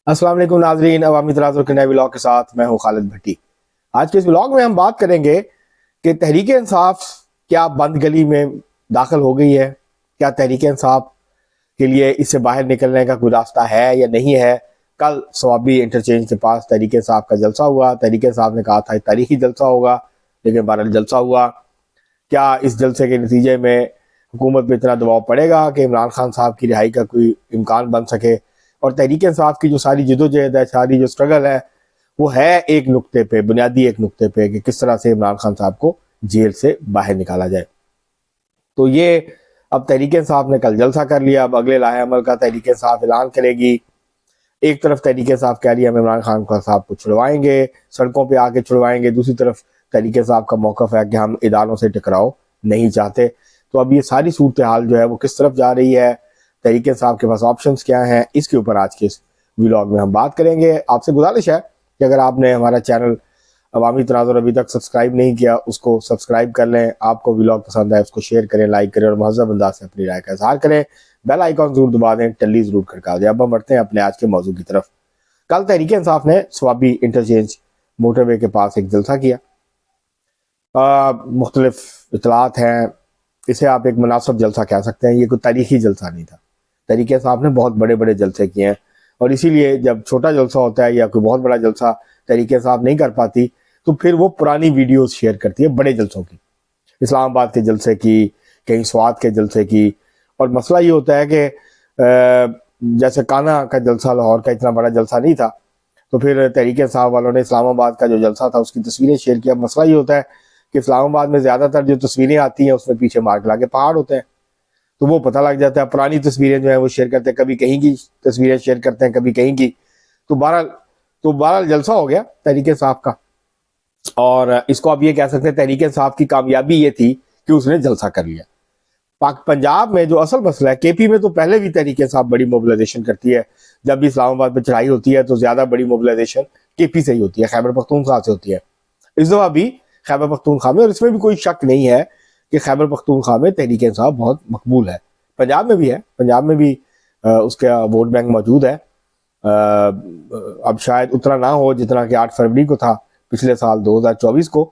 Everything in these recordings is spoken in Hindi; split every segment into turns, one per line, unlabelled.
अस्सलाम वालेकुम नाजरीन, अवामी तनाज़ुर के नए व्लॉग के साथ मैं हूं खालिद भट्टी। आज के इस व्लॉग में हम बात करेंगे कि तहरीक इंसाफ क्या बंद गली में दाखिल हो गई है। क्या तहरीक इंसाफ के लिए इससे बाहर निकलने का कोई रास्ता है या नहीं है। कल सवाबी इंटरचेंज के पास तहरीक इंसाफ का जलसा हुआ। तहरीक इंसाफ ने कहा था तारीखी जलसा होगा, लेकिन बहरहाल जलसा हुआ। क्या इस जलसे के नतीजे में हुकूमत पर इतना दबाव पड़ेगा कि इमरान खान साहब की रिहाई का कोई इम्कान बन सके। और तहरीक इंसाफ की जो सारी जदोजहद है, सारी जो स्ट्रगल है, वो है एक नुक्ते पे, बुनियादी एक नुक्ते पे कि किस तरह से इमरान खान साहब को जेल से बाहर निकाला जाए। तो ये अब तहरीक इंसाफ ने कल जलसा कर लिया। अब अगले लाहे अमल का तहरीक इंसाफ ऐलान करेगी। एक तरफ तहरीक इंसाफ कह रही है हम इमरान खान साहब को छुड़वाएंगे, सड़कों पर आके छुड़वाएंगे। दूसरी तरफ तहरीक इंसाफ का मौकफ है कि हम इदारों से टकराव नहीं चाहते। तो अब ये सारी सूरत हाल जो है वो किस तरफ जा रही है, तहरीक इंसाफ के पास ऑप्शंस क्या हैं, इसके ऊपर आज के इस व्लॉग में हम बात करेंगे। आपसे गुजारिश है कि अगर आपने हमारा चैनल अवामी तनाज़ुर अभी तक सब्सक्राइब नहीं किया, उसको सब्सक्राइब कर लें। आपको व्लॉग पसंद आए उसको शेयर करें, लाइक करें और महज़ब अंदाज से अपनी राय का इजहार करें। बेल आइकॉन जरूर दबा दें, टल्ली जरूर खड़का दें। अब हम बढ़ते हैं अपने आज के मौजू की तरफ। कल तहरीक इंसाफ ने स्वाबी इंटरचेंज मोटरवे के पास एक जलसा किया। मुख्तलिफ इतलात हैं, इसे आप एक मुनासिब जलसा कह सकते हैं। ये कोई तारीखी जलसा नहीं था। तहरीक इंसाफ ने बहुत बड़े बड़े जलसे किए हैं और इसीलिए जब छोटा जलसा होता है या कोई बहुत बड़ा जलसा तहरीक इंसाफ नहीं कर पाती तो फिर वो पुरानी वीडियोस शेयर करती है बड़े जलसों की, इस्लामाबाद के जलसे की, कहीं स्वात के जलसे की। और मसला ये होता है कि जैसे काना का जलसा लाहौर का इतना बड़ा जलसा नहीं था, तो फिर तहरीक इंसाफ वालों ने इस्लामाबाद का जो जलसा था उसकी तस्वीरें शेयर किया। मसला ये होता है कि इस्लामाबाद में ज़्यादातर जो तस्वीरें आती हैं उसमें पीछे मार्क लगा के पहाड़ होते हैं, तो वो पता लग जाता है। पुरानी तस्वीरें जो है वो शेयर करते हैं, कभी कहीं की तस्वीरें शेयर करते हैं, कभी कहीं की। तो बहरहाल जलसा हो गया तहरीक इंसाफ का। और इसको आप ये कह सकते हैं तहरीक इंसाफ की कामयाबी ये थी कि उसने जलसा कर लिया। पंजाब में जो असल मसला है, केपी में तो पहले भी तहरीक इंसाफ बड़ी मोबिलाइजेशन करती है। जब भी इस्लामाबाद पर चढ़ाई होती है तो ज्यादा बड़ी मोबिलाइजेशन केपी से ही होती है, खैबर पख्तूनख्वा से होती है। इस दफा भी खैबर पख्तूनख्वा में, और इसमें भी कोई शक नहीं है कि खैबर पख्तूनख्वा में तहरीक इंसाफ बहुत मकबूल है। पंजाब में भी है, पंजाब में भी उसका वोट बैंक मौजूद है। अब शायद उतना ना हो जितना कि 8 फरवरी को था पिछले साल 2024 को,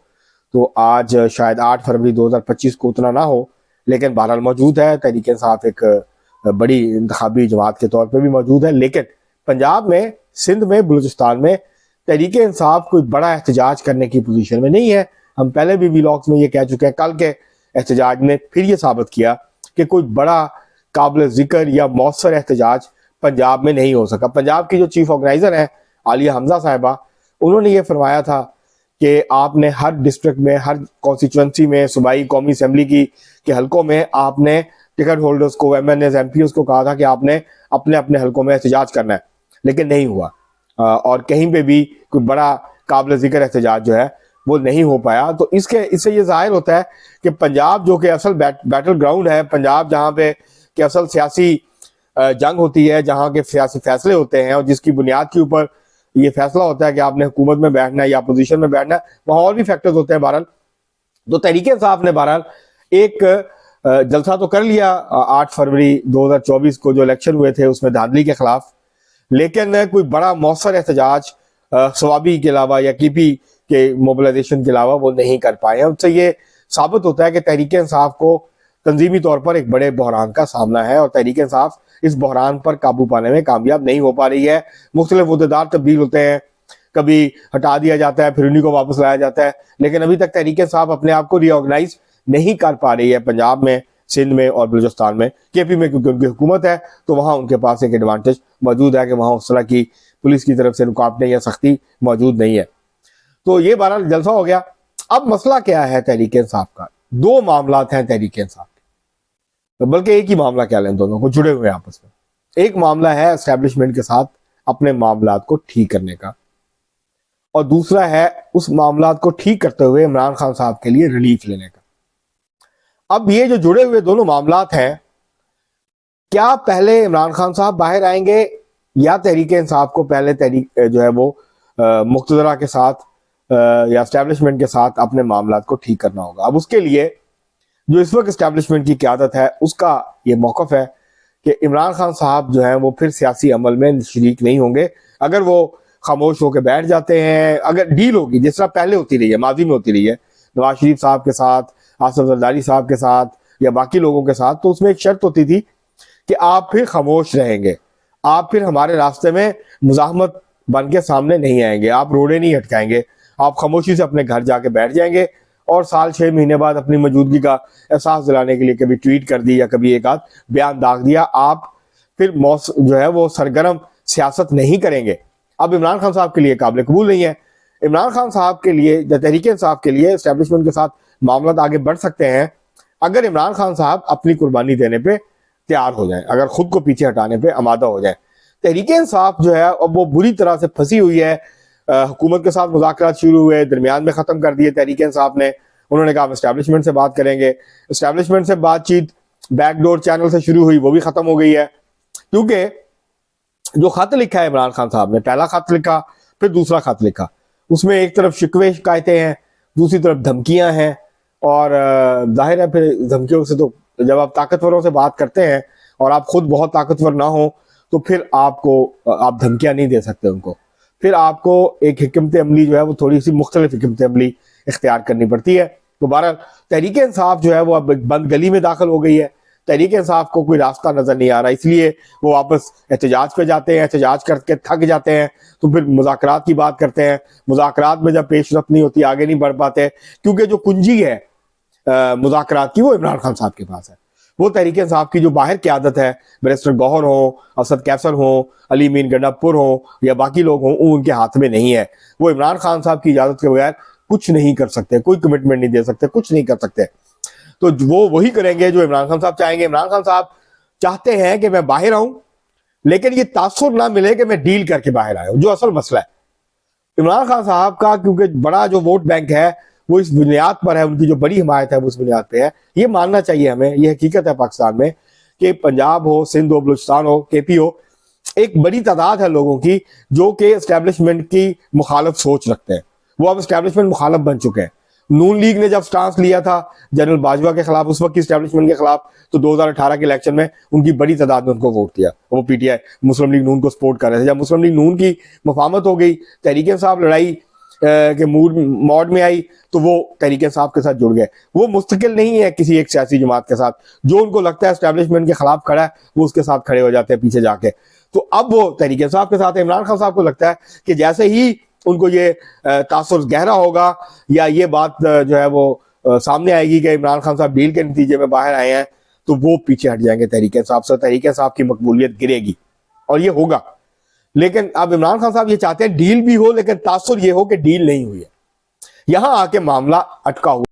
तो आज शायद 8 फरवरी 2025 को उतना ना हो, लेकिन बहरहाल मौजूद है। तहरीक इंसाफ एक बड़ी इंतखाबी जमात के तौर पर भी मौजूद है। लेकिन पंजाब में, सिंध में, बलूचिस्तान में तहरीक इंसाफ कोई बड़ा एहतजाज करने की पोजीशन में नहीं है। हम पहले भी व्लॉग्स में ये कह चुके हैं। कल के एहतजाज ने फिर ये साबित किया कि कोई बड़ा काबिल जिक्र या मौसर एहतजाज पंजाब में नहीं हो सका। पंजाब की जो चीफ ऑर्गेनाइजर है आलिया हमजा साहिबा, उन्होंने ये फरमाया था कि आपने हर डिस्ट्रिक्ट में, हर कॉन्स्टिट्यूंसी में, सूबाई कौमी असम्बली की के हलकों में आपने टिकट होल्डर्स को, MNAs, MPs को कहा था कि आपने अपने अपने हलकों में एहतजाज करना है, लेकिन नहीं हुआ। और कहीं पे भी कोई बड़ा काबिल जिक्र एहतजाज जो है वो नहीं हो पाया। तो इससे ये जाहिर होता है कि पंजाब जो कि असल बैटल ग्राउंड है, पंजाब जहाँ पे कि असल सियासी जंग होती है, जहाँ के सियासी फैसले होते हैं और जिसकी बुनियाद के ऊपर ये फैसला होता है कि आपने हुकूमत में बैठना है या अपोजिशन में बैठना है, वहाँ और भी फैक्टर्स होते हैं। बहरहाल तो तहरीक इंसाफ ने बहरहाल एक जलसा तो कर लिया 8 फरवरी 2024 को जो इलेक्शन हुए थे उसमें धांधली के खिलाफ, लेकिन कोई बड़ा मौसर एहतजाज सवाबी के अलावा या केपी के मोबिलाइजेशन के अलावा वो नहीं कर पाए हैं। उससे ये साबित होता है कि तहरीक इंसाफ को तंजीमी तौर पर एक बड़े बहरान का सामना है और तहरीक इंसाफ इस बहरान पर काबू पाने में कामयाब नहीं हो पा रही है। मुख्तलिफ उहदेदार तब्दील होते हैं, कभी हटा दिया जाता है, फिर उन्हीं को वापस लाया जाता है, लेकिन अभी तक तहरीक इंसाफ अपने आप को रीऑर्गेनाइज नहीं कर पा रही है। पंजाब में, सिंध में और बलूचिस्तान में, केपी में क्योंकि उनकी हुकूमत है तो वहाँ उनके पास एक एडवांटेज मौजूद है कि वहाँ उस तरह की पुलिस की तरफ से रुकावटें या सख्ती मौजूद नहीं है। तो ये बहरहाल जलसा हो गया। अब मसला क्या है तहरीक इंसाफ का? दो मामला हैं तहरीक इंसाफ के, बल्कि एक ही मामला कह लें, दोनों को जुड़े हुए हैं आपस में। एक मामला है एस्टेब्लिशमेंट के साथ अपने मामला को ठीक करने का, और दूसरा है उस मामला को ठीक करते हुए इमरान खान साहब के लिए रिलीफ लेने का। अब ये जो जुड़े हुए दोनों मामला हैं, क्या पहले इमरान खान साहब बाहर आएंगे या तहरीक इंसाफ को पहले तहरीक जो है वो मुक्तदरा के साथ या एस्टेब्लिशमेंट के साथ अपने मामला को ठीक करना होगा। अब उसके लिए जो इस वक्त एस्टेब्लिशमेंट की क़यादत है उसका ये मौक़िफ़ है कि इमरान खान साहब जो हैं वो फिर सियासी अमल में शरीक नहीं होंगे। अगर वो खामोश होकर बैठ जाते हैं, अगर डील होगी जिस तरह पहले होती रही है, माजी में होती रही है, नवाज शरीफ साहब के साथ, आसिफ जरदारी साहब के साथ या बाकी लोगों के साथ, तो उसमें एक शर्त होती थी कि आप फिर खामोश रहेंगे, आप फिर हमारे रास्ते में मुजाहमत बन के सामने नहीं आएंगे, आप रोड़े नहीं हटकाएंगे, आप खामोशी से अपने घर जाके बैठ जाएंगे और साल 6 महीने बाद अपनी मौजूदगी का एहसास दिलाने के लिए कभी ट्वीट कर दी या कभी एक आध बयान दाग दिया, आप फिर जो है वो सरगर्म सियासत नहीं करेंगे। अब इमरान खान साहब के लिए काबिल कबूल नहीं है। इमरान खान साहब के लिए, तहरीक इंसाफ के लिए एस्टेब्लिशमेंट के साथ मामला आगे बढ़ सकते हैं अगर इमरान खान साहब अपनी कुर्बानी देने पे तैयार हो जाएं, अगर खुद को पीछे हटाने पे आमादा हो जाएं। तहरीक इंसाफ जो है अब वो बुरी तरह से फंसी हुई है। हुकूमत के साथ मुज़ाकरात शुरू हुए, दरमियान में ख़त्म कर दिए तहरीक इंसाफ ने। उन्होंने कहा हम एस्टेब्लिशमेंट से बात करेंगे। एस्टेब्लिशमेंट से बातचीत बैकडोर चैनल से शुरू हुई, वो भी ख़त्म हो गई है, क्योंकि जो खत लिखा है इमरान खान साहब ने, पहला खत लिखा फिर दूसरा खत लिखा, उसमें एक तरफ शिकवे शिकायतें हैं, दूसरी तरफ धमकियां हैं। और जाहिर है फिर धमकियों से, तो जब आप ताकतवरों से बात करते हैं और आप खुद बहुत ताकतवर ना हो तो फिर आप धमकियां नहीं दे सकते उनको, फिर आपको एक हिकमत अमली जो है वो थोड़ी सी मुख्तलिफ हिकमत अमली इख्तियार करनी पड़ती है। तो बहरहाल तहरीक इंसाफ जो है वो अब एक बंद गली में दाखिल हो गई है। तहरीक इंसाफ को कोई रास्ता नजर नहीं आ रहा, इसलिए वो वापस एहतजाज पे जाते हैं, एहतजाज करके थक जाते हैं तो फिर मुज़ाकरात की बात करते हैं। मुज़ाकरात में जब पेशरफ्त नहीं होती, आगे नहीं बढ़ पाते, क्योंकि जो कुंजी है मुज़ाकरात की वो इमरान खान साहब के पास है। वो तहरीक इंसाफ की जो बाहर क़यादत है, बैरिस्टर गौहर हो, असद कैसर हो, अली मीन गंडापुर हो या बाकी लोग हों, उनके हाथ में नहीं है। वो इमरान खान साहब की इजाज़त के बगैर कुछ नहीं कर सकते, कोई कमिटमेंट नहीं दे सकते, कुछ नहीं कर सकते। तो वो वही करेंगे जो इमरान खान साहब चाहेंगे। इमरान खान साहब चाहते हैं कि मैं बाहर आऊं, लेकिन ये तासुर ना मिले कि मैं डील करके बाहर आया हूं, जो असल मसला है इमरान खान साहब का, क्योंकि बड़ा जो वोट बैंक है वो इस बुनियाद पर है, उनकी जो बड़ी हिमायत है वो उस बुनियाद पे है। ये मानना चाहिए हमें, ये हकीकत है पाकिस्तान में कि पंजाब हो, सिंध हो, बलूचिस्तान हो, केपी हो, एक बड़ी तादाद है लोगों की जो कि एस्टेब्लिशमेंट की मुखालफ सोच रखते हैं। वो अब एस्टेब्लिशमेंट मुखालफ बन चुके हैं। नून लीग ने जब स्टांस लिया था जनरल बाजवा के खिलाफ, उस वक्त की एस्टेब्लिशमेंट के खिलाफ, तो 2018 के इलेक्शन में उनकी बड़ी तादाद ने उनको वोट दिया। वो पीटीआई मुस्लिम लीग नून को सपोर्ट कर रहे थे। जब मुस्लिम लीग नून की मुफाहमत हो गई, तहरीक इंसाफ लड़ाई के मोड में आई, तो वो तहरीक इंसाफ के साथ जुड़ गए। वो मुस्तकिल नहीं है किसी एक सियासी जमात के साथ, जो उनको लगता है एस्टेब्लिशमेंट के खिलाफ खड़ा है वो उसके साथ खड़े हो जाते हैं पीछे जाके। तो अब वो तहरीक इंसाफ के साथ है। इमरान खान साहब को लगता है कि जैसे ही उनको ये तासुर गहरा होगा या ये बात जो है वो सामने आएगी कि इमरान खान साहब डील के नतीजे में बाहर आए हैं, तो वो पीछे हट जाएंगे तहरीक इंसाफ से, तहरीक इंसाफ की मकबूलियत गिरेगी और ये होगा। लेकिन अब इमरान खान साहब ये चाहते हैं डील भी हो, लेकिन तासुर ये हो कि डील नहीं हुई है। यहां आके मामला अटका हुआ।